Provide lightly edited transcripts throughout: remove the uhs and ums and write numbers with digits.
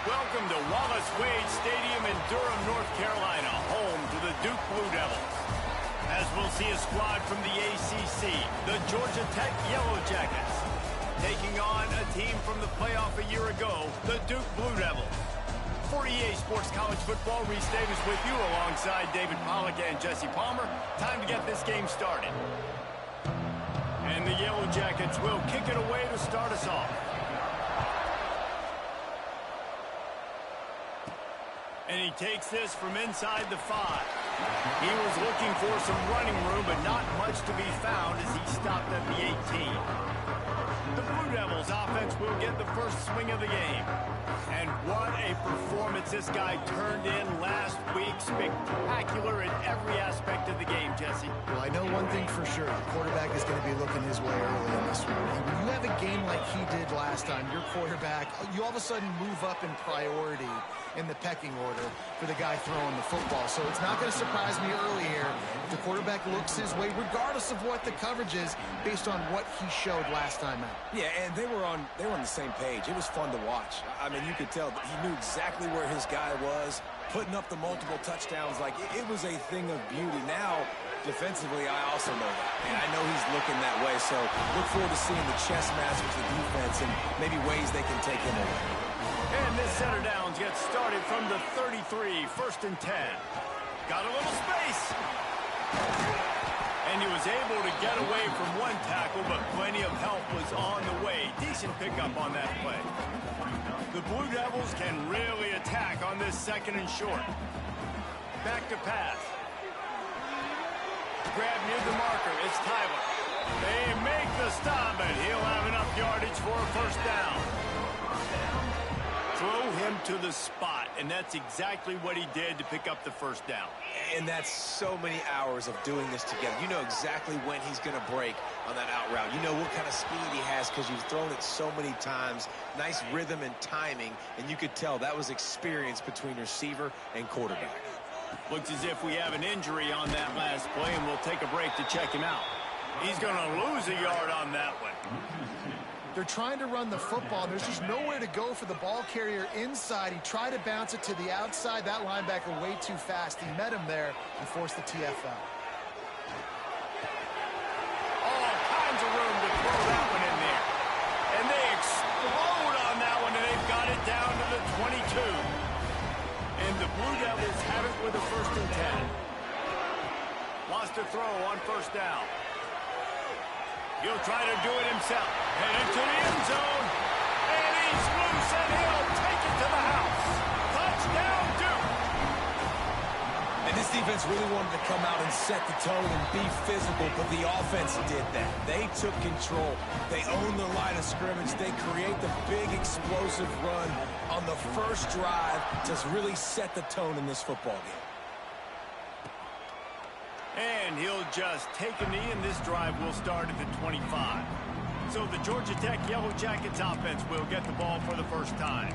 Welcome to Wallace Wade Stadium in Durham, North Carolina, home to the Duke Blue Devils. As we'll see a squad from the ACC, the Georgia Tech Yellow Jackets, taking on a team from the playoff a year ago, the Duke Blue Devils. For EA Sports College Football, Reese Davis with you alongside David Pollack and Jesse Palmer. Time to get this game started. And the Yellow Jackets will kick it away to start us off. And he takes this from inside the 5. He was looking for some running room, but not much to be found as he stopped at the 18. The Blue Devils offense will get the first swing of the game. And what a performance this guy turned in last week. Spectacular in every aspect of the game, Jesse. Well, I know one thing for sure. The quarterback is going to be looking his way early in this one. And when you have a game like he did last time, your quarterback, you all of a sudden move up in priority in the pecking order for the guy throwing the football. So it's not going to surprise me early here if the quarterback looks his way, regardless of what the coverage is, based on what he showed last time out. Yeah, and they were on the same page. It was fun to watch. I mean, you could tell that he knew exactly where his guy was, putting up the multiple touchdowns. Like, it was a thing of beauty. Now, defensively, I also know that. And I know he's looking that way. So look forward to seeing the chess match with the defense and maybe ways they can take him away. And this center downs gets started from the 33, 1st and 10. Got a little space. And he was able to get away from one tackle, but plenty of help was on the way. Decent pickup on that play. The Blue Devils can really attack on this 2nd and short. Back to pass. Grab near the marker. It's Tyler. They make the stop, and he'll have enough yardage for a 1st down. Throw him to the spot, and that's exactly what he did to pick up the 1st down. And that's so many hours of doing this together. You know exactly when he's going to break on that out route. You know what kind of speed he has because you've thrown it so many times. Nice rhythm and timing, and you could tell that was experience between receiver and quarterback. Looks as if we have an injury on that last play, and we'll take a break to check him out. He's going to lose a yard on that one. They're trying to run the football. There's just nowhere to go for the ball carrier inside. He tried to bounce it to the outside. That linebacker way too fast. He met him there and forced the TFL. All kinds of room to throw that one in there. And they explode on that one, and they've got it down to the 22. And the Blue Devils have it with a 1st and 10. Lost a throw on 1st down. He'll try to do it himself. Headed to the end zone. And he's loose, and he'll take it to the house. Touchdown, Duke. And this defense really wanted to come out and set the tone and be physical, but the offense did that. They took control. They owned the line of scrimmage. They create the big explosive run on the 1st drive to really set the tone in this football game. And he'll just take a knee, and this drive will start at the 25. So the Georgia Tech Yellow Jackets offense will get the ball for the 1st time.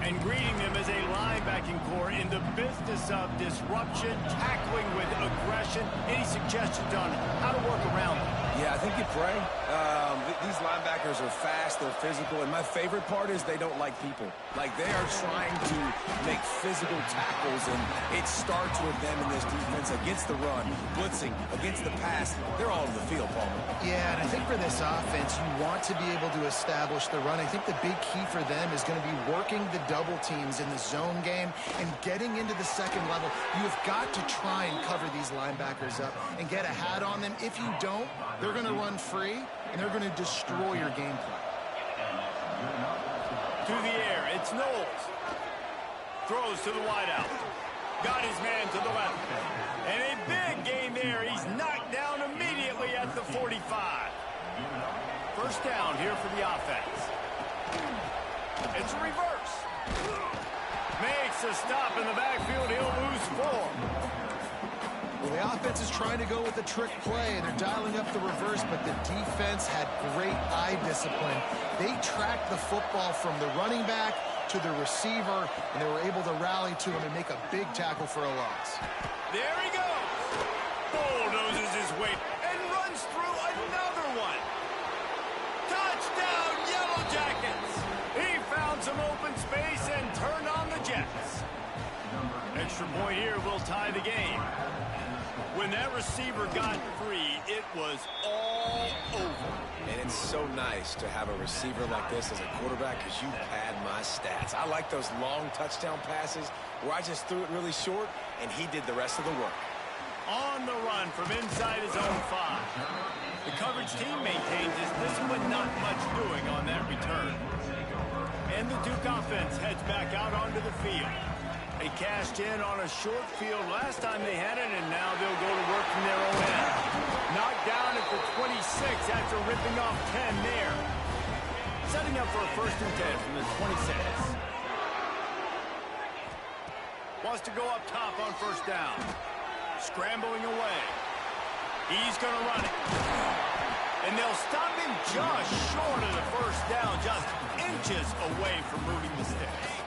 And greeting them as a linebacking core in the business of disruption, tackling with aggression. Any suggestions on how to work around them? Yeah, I think you pray. These linebackers are fast, they're physical, and my favorite part is they don't like people. Like, they are trying to make physical tackles, and it starts with them in this defense against the run, blitzing, against the pass. They're all over the field, Palmer. Yeah, and I think for this offense, you want to be able to establish the run. I think the big key for them is going to be working the double teams in the zone game and getting into the 2nd level. You have got to try and cover these linebackers up and get a hat on them. If you don't, they're going to run free, and they're going to destroy your game plan. To the air, it's Knowles. Throws to the wideout. Got his man to the left. And a big gain there. He's knocked down immediately at the 45. 1st down here for the offense. It's a reverse. Makes a stop in the backfield. He'll lose 4. Well, the offense is trying to go with a trick play, and they're dialing up the reverse, but the defense had great eye discipline. They tracked the football from the running back to the receiver, and they were able to rally to him and make a big tackle for a loss. There he goes. Bulldozes his way and runs through another one. Touchdown, Yellow Jackets. He found some open space and turned extra point here will tie the game. When that receiver got free, it was all over. And it's so nice to have a receiver like this as a quarterback because you pad my stats. I like those long touchdown passes where I just threw it really short and he did the rest of the work. On the run from inside his own 5. The coverage team maintains his discipline, not much doing on that return. And the Duke offense heads back out onto the field. They cashed in on a short field last time they had it, and now they'll go to work from their own end. Knocked down at the 26 after ripping off 10 there. Setting up for a 1st and 10 from the 26. Wants to go up top on 1st down. Scrambling away. He's going to run it. And they'll stop him just short of the 1st down, just inches away from moving the sticks.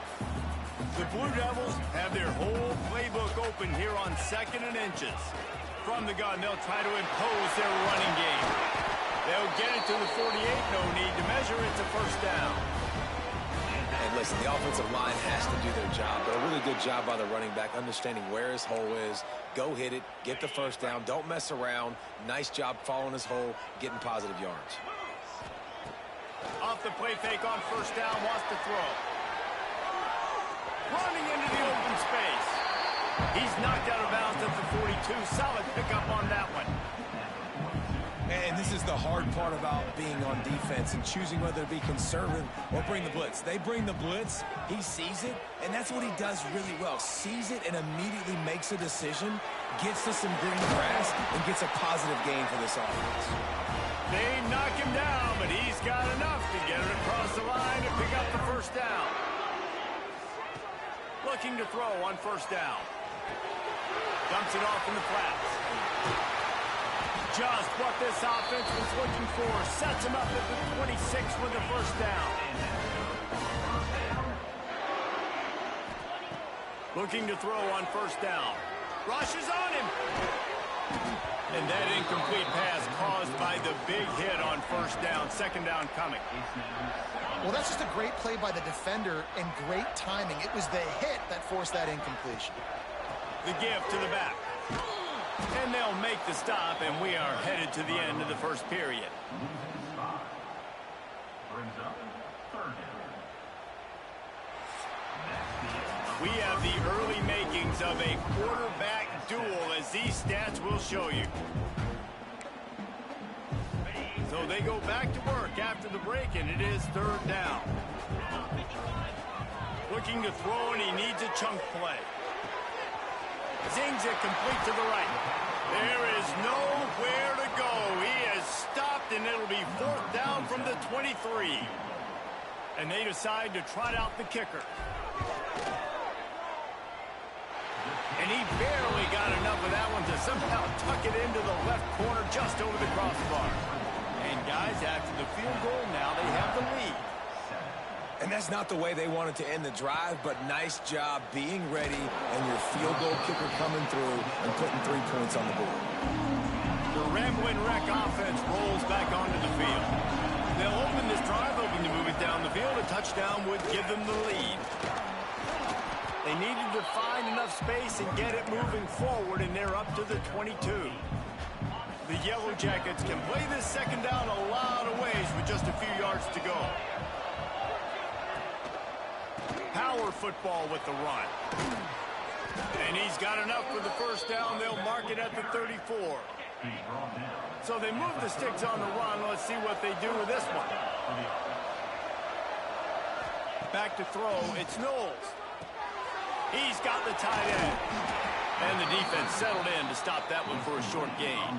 The Blue Devils have their whole playbook open here on 2nd and inches. From the gun, they'll try to impose their running game. They'll get it to the 48, no need to measure it to 1st down. And listen, the offensive line has to do their job, but a really good job by the running back, understanding where his hole is. Go hit it, get the 1st down, don't mess around. Nice job following his hole, getting positive yards. Off the play fake on 1st down, wants to throw. Running into the open space. He's knocked out of bounds at the 42. Solid pickup on that one. And this is the hard part about being on defense and choosing whether to be conservative or bring the blitz. They bring the blitz, he sees it, and that's what he does really well. Sees it and immediately makes a decision, gets to some green grass, and gets a positive gain for this offense. They knock him down, but he's got enough to get it across the line to pick up the 1st down. Looking to throw on 1st down. Dumps it off in the flats. Just what this offense was looking for. Sets him up at the 26 with the 1st down. Looking to throw on 1st down. Rushes on him. And that incomplete pass caused by the big hit on 1st down. 2nd down coming. Well, that's just a great play by the defender and great timing. It was the hit that forced that incompletion. The give to the back. And they'll make the stop, and we are headed to the end of the 1st period. We have the early makings of a quarterback duel, as these stats will show you. So they go back to work after the break, and it is 3rd down. Looking to throw, and he needs a chunk play. Zings it complete to the right. There is nowhere to go. He is stopped, and it'll be 4th down from the 23. And they decide to trot out the kicker. And he barely got enough of that one to somehow tuck it into the left corner just over the crossbar. And guys, after the field goal, now they have the lead. And that's not the way they wanted to end the drive, but nice job being ready and your field goal kicker coming through and putting 3 points on the board. The Ramblin' Wreck offense rolls back onto the field. They'll open this drive, hoping to move it down the field. A touchdown would give them the lead. They needed to find enough space and get it moving forward, and they're up to the 22. The Yellow Jackets can play this 2nd down a lot of ways with just a few yards to go. Power football with the run. And he's got enough for the 1st down. They'll mark it at the 34. So they move the sticks on the run. Let's see what they do with this one. Back to throw. It's Knowles. He's got the tight end. And the defense settled in to stop that one for a short gain.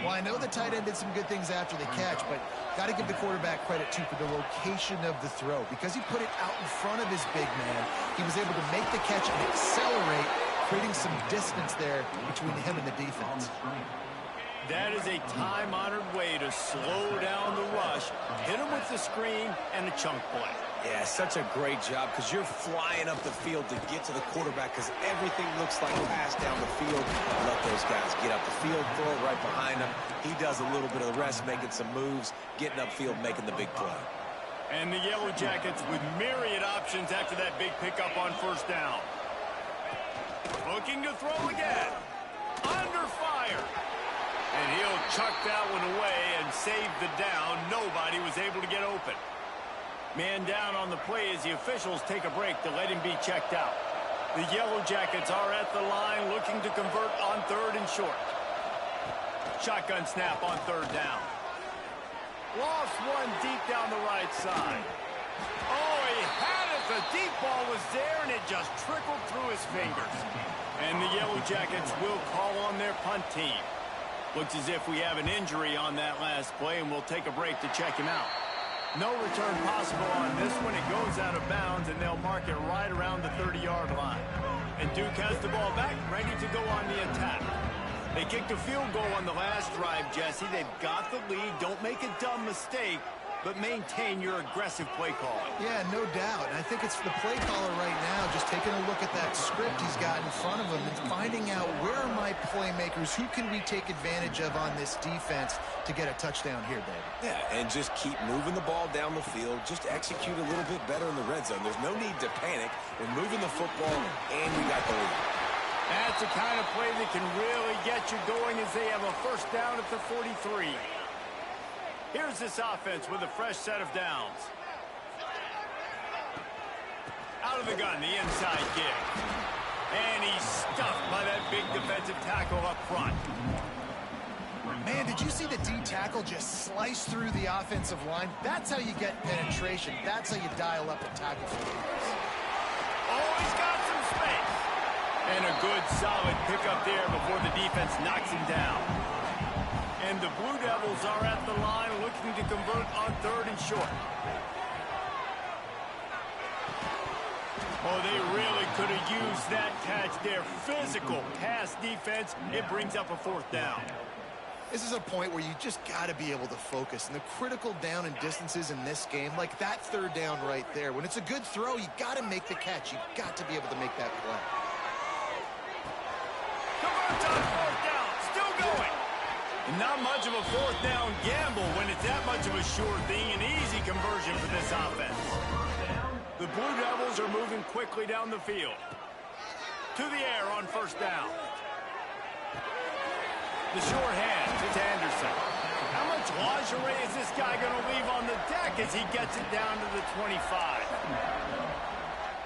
Well, I know the tight end did some good things after the catch, but got to give the quarterback credit, too, for the location of the throw. Because he put it out in front of his big man, he was able to make the catch and accelerate, creating some distance there between him and the defense. That is a time-honored way to slow down the rush, hit him with the screen, and a chunk play. Yeah, such a great job because you're flying up the field to get to the quarterback because everything looks like a pass down the field. Let those guys get up the field, throw it right behind him. He does a little bit of the rest, making some moves, getting upfield, making the big play. And the Yellow Jackets with myriad options after that big pickup on 1st down. looking to throw again. Under fire. And he'll chuck that one away and save the down. Nobody was able to get open. Man down on the play as the officials take a break to let him be checked out. The Yellow Jackets are at the line looking to convert on 3rd and short. Shotgun snap on 3rd down. Lost one deep down the right side. Oh, he had it. The deep ball was there, and it just trickled through his fingers. And the Yellow Jackets will call on their punt team. Looks as if we have an injury on that last play, and we'll take a break to check him out. No return possible on this one. It goes out of bounds, and they'll mark it right around the 30-yard line. And Duke has the ball back, ready to go on the attack. They kicked a field goal on the last drive, Jesse. They've got the lead. Don't make a dumb mistake, but maintain your aggressive play calling. Yeah, no doubt. And I think it's the play caller right now just taking a look at that script he's got in front of him and finding out where are my playmakers, who can we take advantage of on this defense to get a touchdown here, baby. Yeah, and just keep moving the ball down the field. Just execute a little bit better in the red zone. There's no need to panic. We're moving the football, and we got the lead. That's the kind of play that can really get you going as they have a first down at the 43. Here's this offense with a fresh set of downs. Out of the gun, the inside kick. And he's stuffed by that big defensive tackle up front. Man, did you see the D tackle just slice through the offensive line? That's how you get penetration. That's how you dial up a tackle for players. Oh, he's got some space. And a good, solid pickup there before the defense knocks him down. And the Blue Devils are at the line looking to convert on 3rd and short. Oh, they really could have used that catch there. Physical pass defense. It brings up a 4th down. This is a point where you just got to be able to focus. And the critical down and distances in this game, like that 3rd down right there, when it's a good throw, you got to make the catch. You got to be able to make that play. Converts on 4th down. Still going. And not much of a 4th down gamble when it's that much of a sure thing. An easy conversion for this offense. The Blue Devils are moving quickly down the field. To the air on 1st down. The short hand to Anderson. How much lingerie is this guy going to leave on the deck as he gets it down to the 25?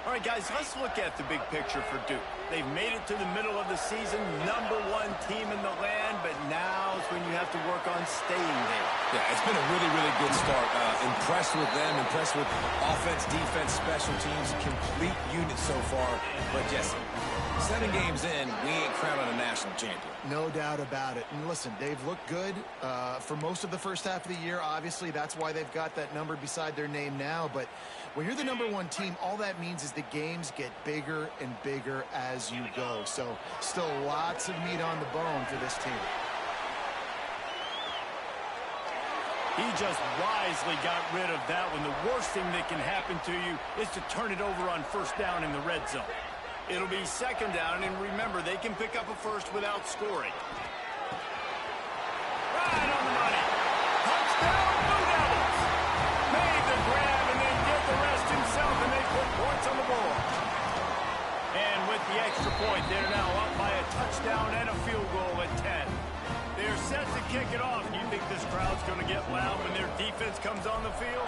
All right, guys, let's look at the big picture for Duke. They've made it to the middle of the season, #1 team in the land, but now is when you have to work on staying there. Yeah, it's been a really, really good start. Impressed with them, impressed with offense, defense, special teams, complete unit so far. But, Jesse, 7 games in, we ain't crowning a national champion. No doubt about it. And listen, they've looked good for most of the first half of the year. Obviously, that's why they've got that number beside their name now. But when you're the #1 team, all that means is the games get bigger and bigger as you go. So still lots of meat on the bone for this team. He just wisely got rid of that one. The worst thing that can happen to you is to turn it over on 1st down in the red zone. It'll be 2nd down, and remember, they can pick up a first without scoring. Right on the money. Touchdown, Blue Devils. Made the grab and then did the rest himself, and they put points on the board. And with the extra point, they're now up by a touchdown and a field goal at 10. They're set to kick it off. You think this crowd's going to get loud when their defense comes on the field?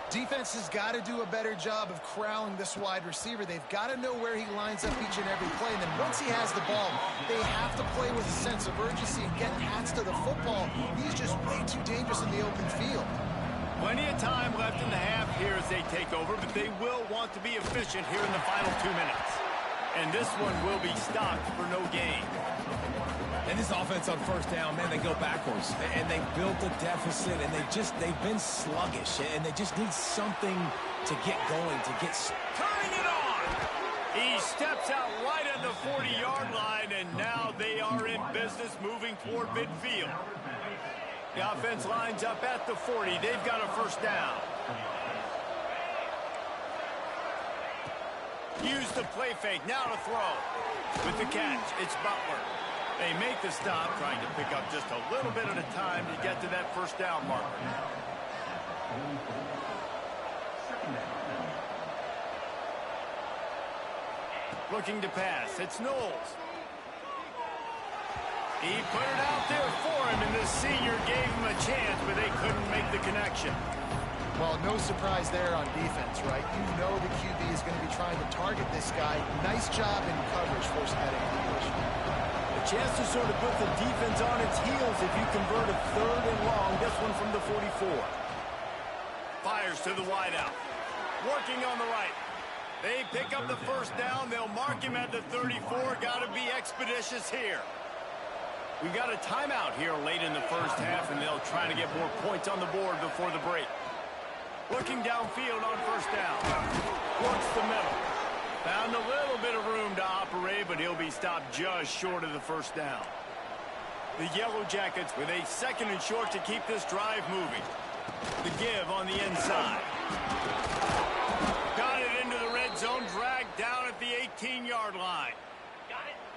Defense has got to do a better job of corralling this wide receiver. They've got to know where he lines up each and every play. And then once he has the ball, they have to play with a sense of urgency and get hats to the football. He's just way too dangerous in the open field. Plenty of time left in the half here as they take over, but they will want to be efficient here in the final 2 minutes. And this one will be stopped for no gain. And this offense on 1st down, man, they go backwards. And they built a deficit, and they've been sluggish. And they just need something to get going, to get... Turning it on! He steps out right at the 40-yard line, and now they are in business moving toward midfield. The offense lines up at the 40. They've got a 1st down. Use the play fake. Now to throw. With the catch, it's Butler. They make the stop, trying to pick up just a little bit at a time to get to that 1st down marker. Looking to pass. It's Knowles. He put it out there for him, and the senior gave him a chance, but they couldn't make the connection. Well, no surprise there on defense, right? You know the QB is going to be trying to target this guy. Nice job in coverage forcing that incompletion. A chance to sort of put the defense on its heels if you convert a 3rd and long. This one from the 44. Fires to the wideout. Working on the right. They pick up the first down. They'll mark him at the 34. Got to be expeditious here. We've got a timeout here late in the first half, and they'll try to get more points on the board before the break. Looking downfield on first down. Works the middle. Found a little bit of room to operate, but he'll be stopped just short of the first down. The Yellow Jackets with a 2nd and short to keep this drive moving. The give on the inside. Got it into the red zone, dragged down at the 18-yard line.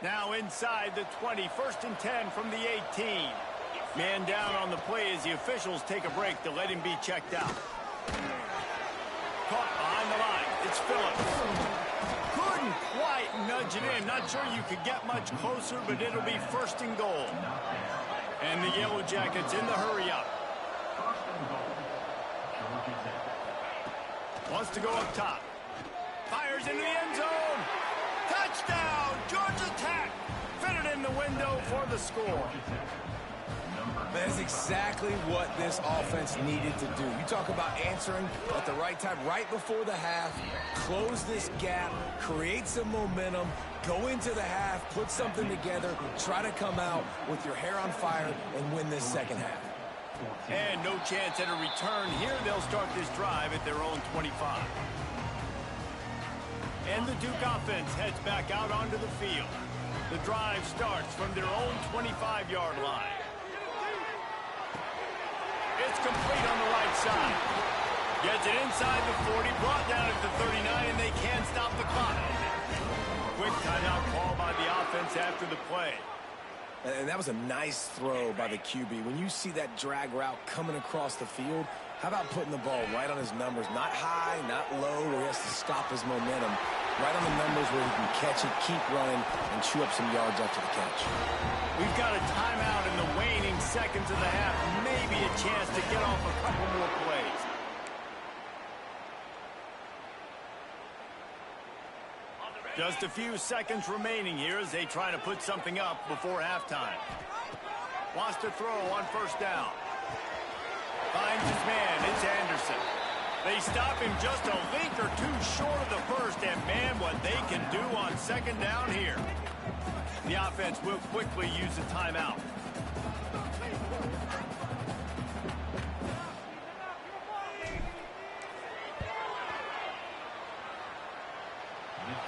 Now inside the 20, 1st and 10 from the 18. Man down on the play as the officials take a break to let him be checked out. Caught behind the line. It's Phillips. Couldn't quite nudge it in. Not sure you could get much closer, but it'll be 1st and goal. And the Yellow Jackets in the hurry up. Wants to go up top. Fires into the end zone. Touchdown, Georgia Tech. Fitted in the window for the score. That is exactly what this offense needed to do. You talk about answering at the right time, right before the half, close this gap, create some momentum, go into the half, put something together, try to come out with your hair on fire and win this second half. And no chance at a return here. They'll start this drive at their own 25. And the Duke offense heads back out onto the field. The drive starts from their own 25-yard line. It's complete on the right side. Gets it inside the 40, brought down at the 39, and they can't stop the clock. Quick timeout call by the offense after the play. And that was a nice throw by the QB. When you see that drag route coming across the field, how about putting the ball right on his numbers? Not high, not low, where he has to stop his momentum. Right on the numbers where he can catch it, keep running, and chew up some yards after the catch. We've got a timeout in the waning seconds of the half. Maybe a chance to get off a couple more plays. Just a few seconds remaining here as they try to put something up before halftime. Wants to throw on first down. Finds his man. It's Anderson. They stop him just a link or two short of the first, and man, what they can do on second down here. The offense will quickly use a timeout.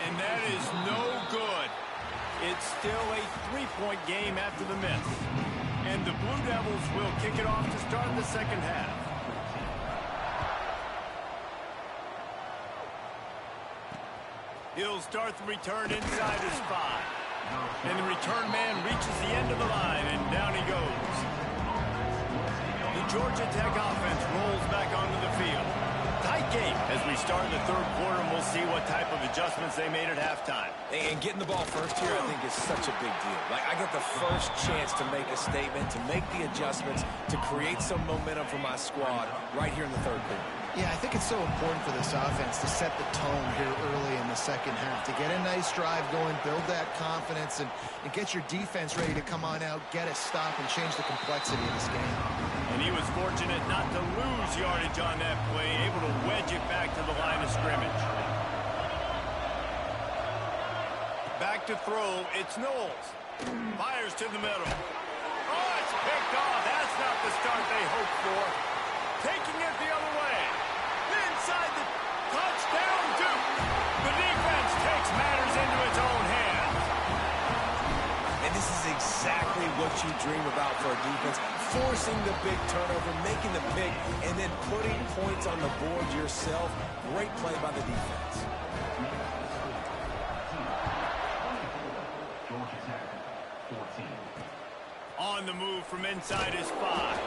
And that is no good. It's still a 3-point game after the miss. And the Blue Devils will kick it off to start the second half. He'll start the return inside his 5. And the return man reaches the end of the line, and down he goes. The Georgia Tech offense rolls back onto the field. Tight game as we start the third quarter, and we'll see what type of adjustments they made at halftime. And getting the ball first here, I think, is such a big deal. Like, I get the first chance to make a statement, to make the adjustments, to create some momentum for my squad right here in the third quarter. Yeah, I think it's so important for this offense to set the tone here early in the second half, to get a nice drive going, build that confidence, and get your defense ready to come on out, get a stop, and change the complexity of this game. And he was fortunate not to lose yardage on that play, able to wedge it back to the line of scrimmage. Back to throw, it's Knowles. Fires to the middle. Oh, it's picked off. That's not the start they hoped for. Taking it the other way. Inside the touchdown, Duke. The defense takes matters into its own hands. And this is exactly what you dream about for a defense. Forcing the big turnover, making the pick, and then putting points on the board yourself. Great play by the defense. On the move from inside his 5.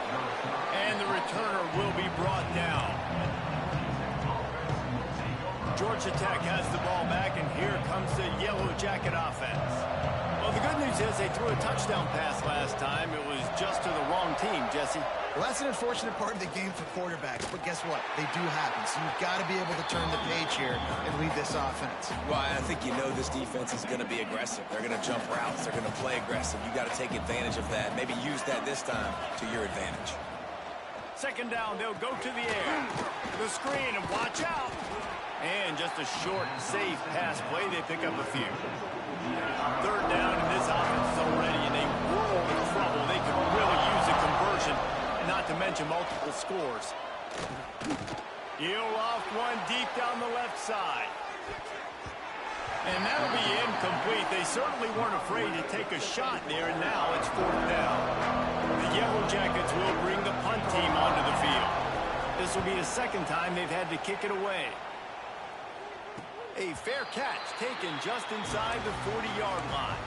And the returner will be brought down. Georgia Tech has the ball back, and here comes the Yellow Jacket offense. Well, the good news is they threw a touchdown pass last time. It was just to the wrong team, Jesse. Well, that's an unfortunate part of the game for quarterbacks, but guess what? They do happen, so you've got to be able to turn the page here and lead this offense. Well, I think you know this defense is going to be aggressive. They're going to jump routes. They're going to play aggressive. You've got to take advantage of that. Maybe use that this time to your advantage. Second down, they'll go to the air. The screen, and watch out. And just a short, safe pass play. They pick up a few. Third down, and this offense is already in a world of trouble. They could really use a conversion, not to mention multiple scores. He'll off one deep down the left side. And that'll be incomplete. They certainly weren't afraid to take a shot there, and now it's fourth down. The Yellow Jackets will bring the punt team onto the field. This will be the second time they've had to kick it away. A fair catch taken just inside the 40-yard line.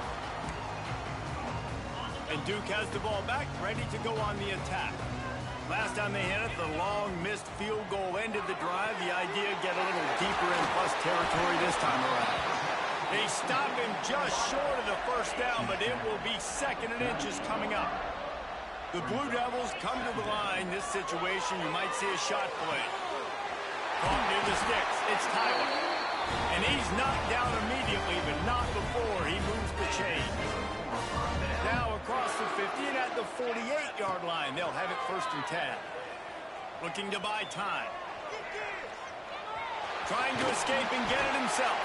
And Duke has the ball back, ready to go on the attack. Last time they had it, the long missed field goal ended the drive. The idea, get a little deeper in plus territory this time around. They stop him just short of the first down, but it will be second and inches coming up. The Blue Devils come to the line. This situation, you might see a shot play. Caught near the sticks. It's Tyler. And he's knocked down immediately, but not before he moves the chain. Now across the 50 and at the 48-yard line. They'll have it first and 10. Looking to buy time. Trying to escape and get it himself.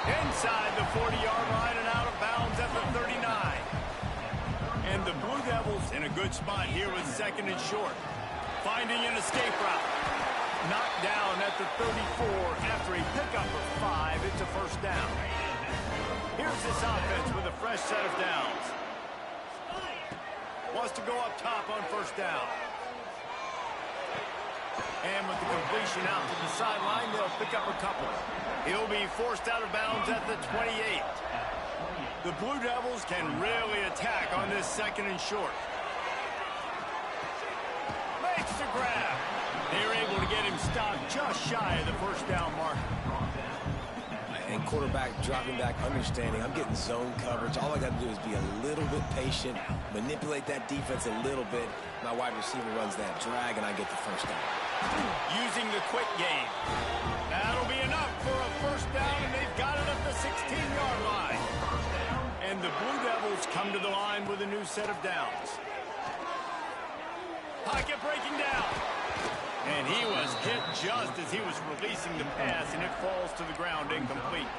Inside the 40-yard line and out of bounds at the 39. And the Blue Devils in a good spot here with second and short. Finding an escape route. Knocked down at the 34 after a pickup of 5. It's a first down. Here's this offense with a fresh set of downs. Wants to go up top on first down. And with the completion out to the sideline, they'll pick up a couple. He'll be forced out of bounds at the 28. The Blue Devils can really attack on this second and short. Makes the grab. They're able to get him stopped just shy of the first down mark. And quarterback dropping back, understanding I'm getting zone coverage. All I got to do is be a little bit patient, manipulate that defense a little bit. My wide receiver runs that drag, and I get the first down. Using the quick game. That'll be enough for a first down, and they've got it at the 16-yard line. And the Blue Devils come to the line with a new set of downs. Pocket breaking down. And he was hit just as he was releasing the pass, and it falls to the ground incomplete.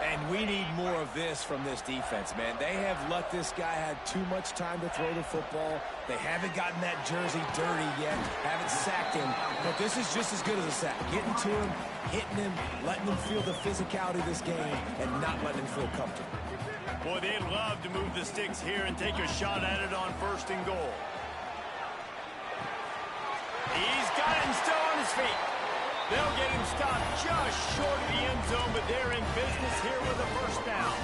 And we need more of this from this defense, man. They have let this guy have too much time to throw the football. They haven't gotten that jersey dirty yet, haven't sacked him. But this is just as good as a sack. Getting to him, hitting him, letting him feel the physicality of this game, and not letting him feel comfortable. Boy, they'd love to move the sticks here and take a shot at it on first and goal. He's got it and still on his feet. They'll get him stopped just short of the end zone, but they're in business here with a first down.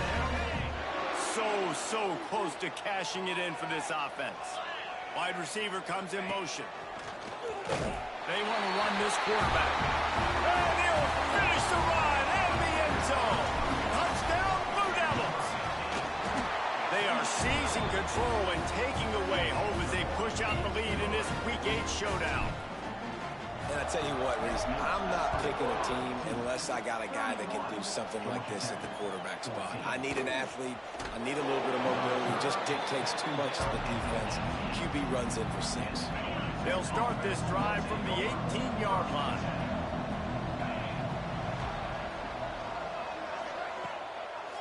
So close to cashing it in for this offense. Wide receiver comes in motion. They want to run this quarterback. And he'll finish the run in the end zone. Touchdown, Blue Devils. They are seizing control and taking away hope as they push out the lead in this Week 8 showdown. And I tell you what, Reese, I'm not picking a team unless I got a guy that can do something like this at the quarterback spot. I need an athlete. I need a little bit of mobility. It just dictates too much to the defense. QB runs in for 6. They'll start this drive from the 18-yard line.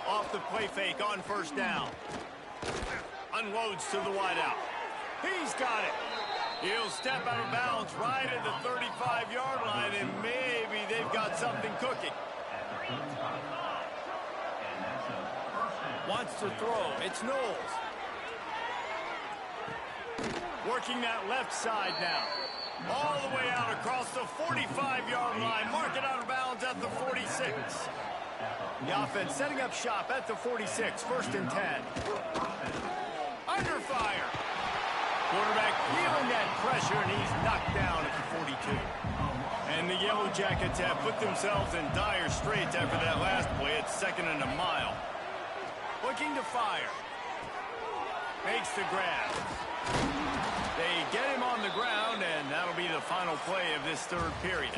Off the play fake on first down. Unloads to the wideout. He's got it. He'll step out of bounds right at the 35-yard line, and maybe they've got something cooking. Wants to throw. It's Knowles. Working that left side now. All the way out across the 45-yard line. Mark it out of bounds at the 46. The offense setting up shop at the 46. First and 10. Under fire. Quarterback feeling that pressure, and he's knocked down at the 42. And the Yellow Jackets have put themselves in dire straits after that last play. It's 2nd and a mile. Looking to fire. Makes the grab. They get him on the ground, and that'll be the final play of this 3rd period.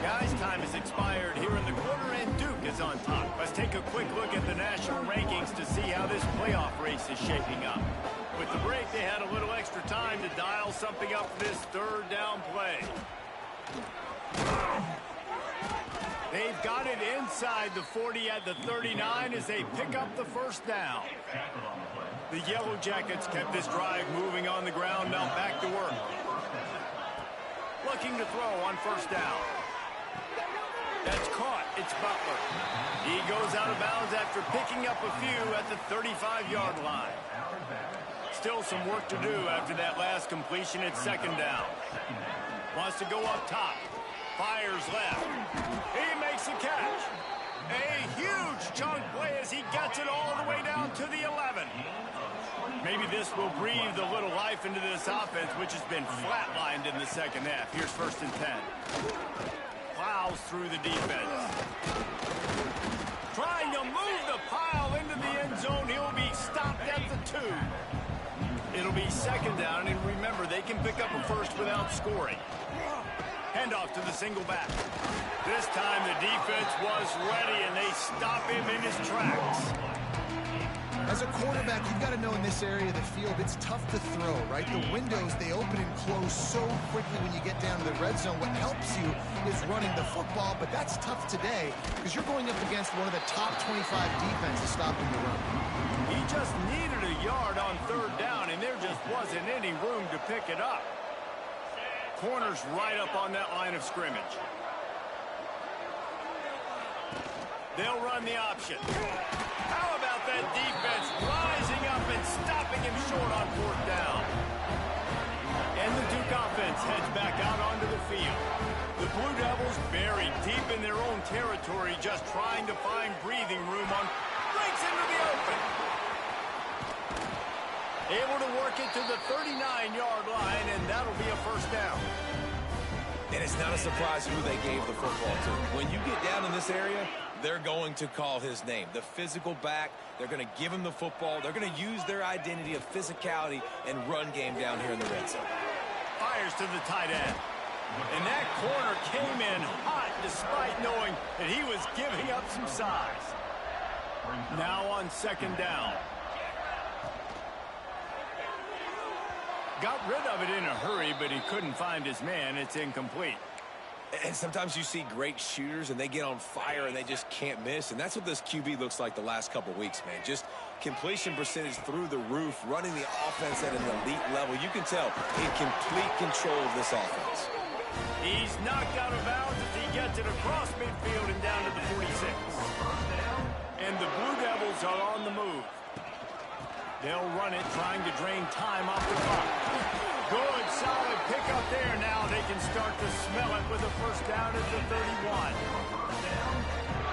Guys, time has expired here in the quarter, and Duke is on top. Let's take a quick look at the national rankings to see how this playoff race is shaping up. With the break, they had a little extra time to dial something up for this 3rd down play. They've got it inside the 40 at the 39 as they pick up the 1st down. The Yellow Jackets kept this drive moving on the ground, now back to work. Looking to throw on 1st down. That's caught. It's Butler. He goes out of bounds after picking up a few at the 35-yard line. Still some work to do after that last completion at 2nd down. Wants to go up top. Fires left. He makes a catch. A huge chunk play as he gets it all the way down to the 11. Maybe this will breathe a little life into this offense, which has been flatlined in the 2nd half. Here's 1st and 10. Plows through the defense. Trying to move the pile into the end zone. He'll be stopped at the 2. It'll be 2nd down, and remember, they can pick up a 1st without scoring. Handoff to the single back. This time the defense was ready, and they stop him in his tracks. As a quarterback, you've got to know in this area of the field, it's tough to throw, right? The windows, they open and close so quickly when you get down to the red zone. What helps you is running the football, but that's tough today because you're going up against one of the top 25 defenses stopping the run. He just needed a yard on 3rd down, and there just wasn't any room to pick it up. Corner's right up on that line of scrimmage. They'll run the option. How about that defense rising up and stopping him short on 4th down? And the Duke offense heads back out onto the field. The Blue Devils buried deep in their own territory, just trying to find breathing room on breaks into the open. Able to work it to the 39-yard line, and that'll be a 1st down. And it's not a surprise who they gave the football to. When you get down in this area, they're going to call his name. The physical back, they're going to give him the football. They're going to use their identity of physicality and run game down here in the red zone. Fires to the tight end. And that corner came in hot despite knowing that he was giving up some size. Now on 2nd down. Got rid of it in a hurry, but he couldn't find his man. It's incomplete. And sometimes you see great shooters, and they get on fire, and they just can't miss. And that's what this QB looks like the last couple weeks, man. Just completion percentage through the roof, running the offense at an elite level. You can tell in complete control of this offense. He's knocked out of bounds as he gets it across midfield and down to the 46. And the Blue Devils are on the move. They'll run it, trying to drain time off the clock. Good, solid pickup there. Now they can start to smell it with a 1st down at the 31.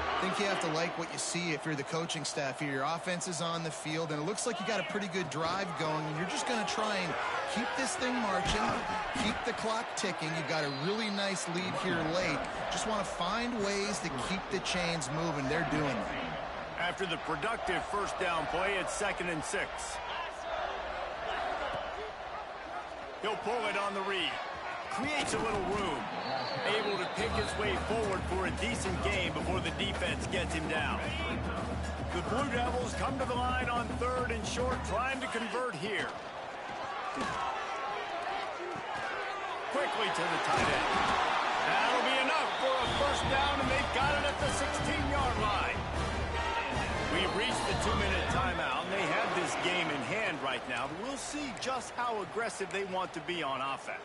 I think you have to like what you see if you're the coaching staff here. Your offense is on the field, and it looks like you got a pretty good drive going, and you're just going to try and keep this thing marching, keep the clock ticking. You've got a really nice lead here late. Just want to find ways to keep the chains moving. They're doing it. After the productive 1st down play, it's 2nd and 6. He'll pull it on the read. Creates a little room. Able to pick his way forward for a decent gain before the defense gets him down. The Blue Devils come to the line on 3rd and short, trying to convert here. Quickly to the tight end. That'll be enough for a 1st down, and they've got it at the 16-yard line. We've reached the 2-minute timeout, and they have this game in hand right now. But we'll see just how aggressive they want to be on offense.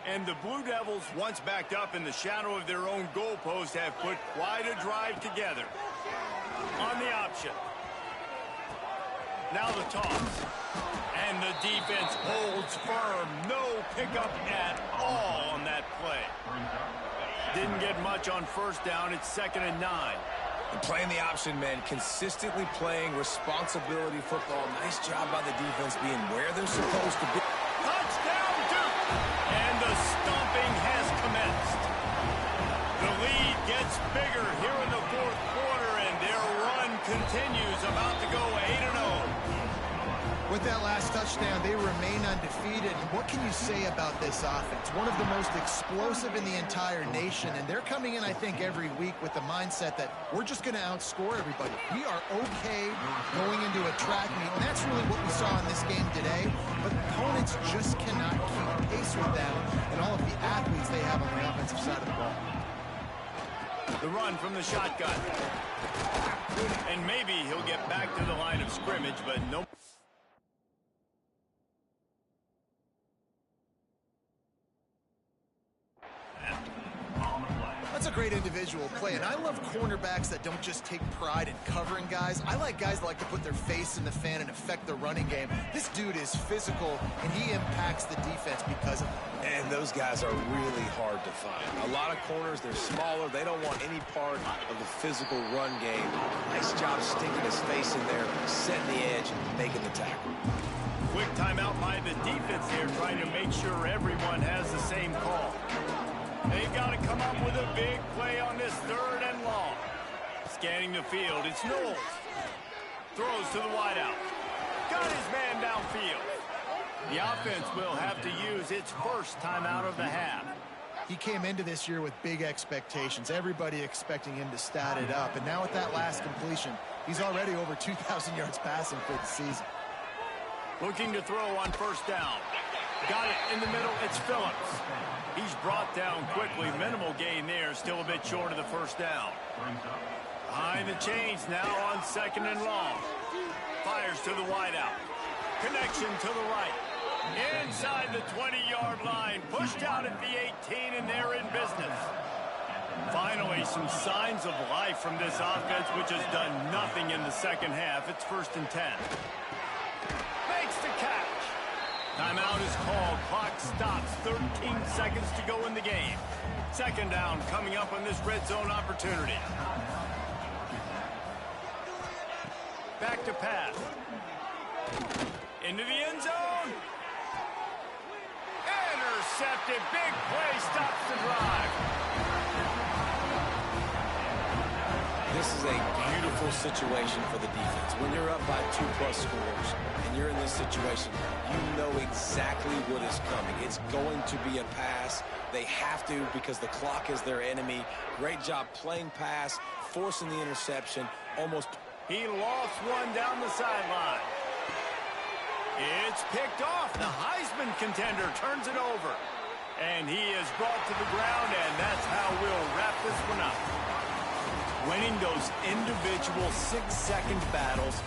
And the Blue Devils, once backed up in the shadow of their own goalpost, have put quite a drive together. On the option. Now the toss. And the defense holds firm. No pickup at all on that play. Didn't get much on 1st down. It's 2nd and 9. And playing the option, man, consistently playing responsibility football. Nice job by the defense being where they're supposed to be. Touchdown, Duke! And the stump gets bigger here in the fourth quarter, and their run continues, about to go 8-0. With that last touchdown, they remain undefeated. And what can you say about this offense? One of the most explosive in the entire nation, and they're coming in, I think, every week with the mindset that we're just going to outscore everybody. We are okay going into a track meet, and that's really what we saw in this game today. But opponents just cannot keep pace with them and all of the athletes they have on the offensive side of the ball. The run from the shotgun. And maybe he'll get back to the line of scrimmage, but no. That's a great individual play, and I love cornerbacks that don't just take pride in covering guys. I like guys that like to put their face in the fan and affect the running game. This dude is physical, and he impacts the defense because of it. And those guys are really hard to find. A lot of corners, they're smaller. They don't want any part of the physical run game. Nice job sticking his face in there, setting the edge, making the tackle. Quick timeout by the defense here, trying to make sure everyone has the same call. They've got to come up with a big play on this 3rd and long. Scanning the field, it's Knowles. Throws to the wideout. Got his man downfield. The offense will have to use its first timeout of the half. He came into this year with big expectations. Everybody expecting him to stat it up. And now with that last completion, he's already over 2,000 yards passing for the season. Looking to throw on 1st down. Got it in the middle, it's Phillips. He's brought down quickly. Minimal gain there, still a bit short of the 1st down. Behind the chains now on 2nd and long. Fires to the wideout. Connection to the right. Inside the 20-yard line. Pushed out at the 18, and they're in business. Finally, some signs of life from this offense, which has done nothing in the 2nd half. It's 1st and 10. Makes the catch. Timeout is called. Clock stops. 13 seconds to go in the game. 2nd down coming up on this red zone opportunity. Back to pass. Into the end zone. Intercepted. Big play. Stops the drive. This is a beautiful situation for the defense. When you're up by 2+ scores and you're in this situation, you know exactly what is coming. It's going to be a pass. They have to because the clock is their enemy. Great job playing pass, forcing the interception. He lost one down the sideline. It's picked off. The Heisman contender turns it over. And he is brought to the ground, and that's how we'll wrap this one up. Winning those individual 6-second battles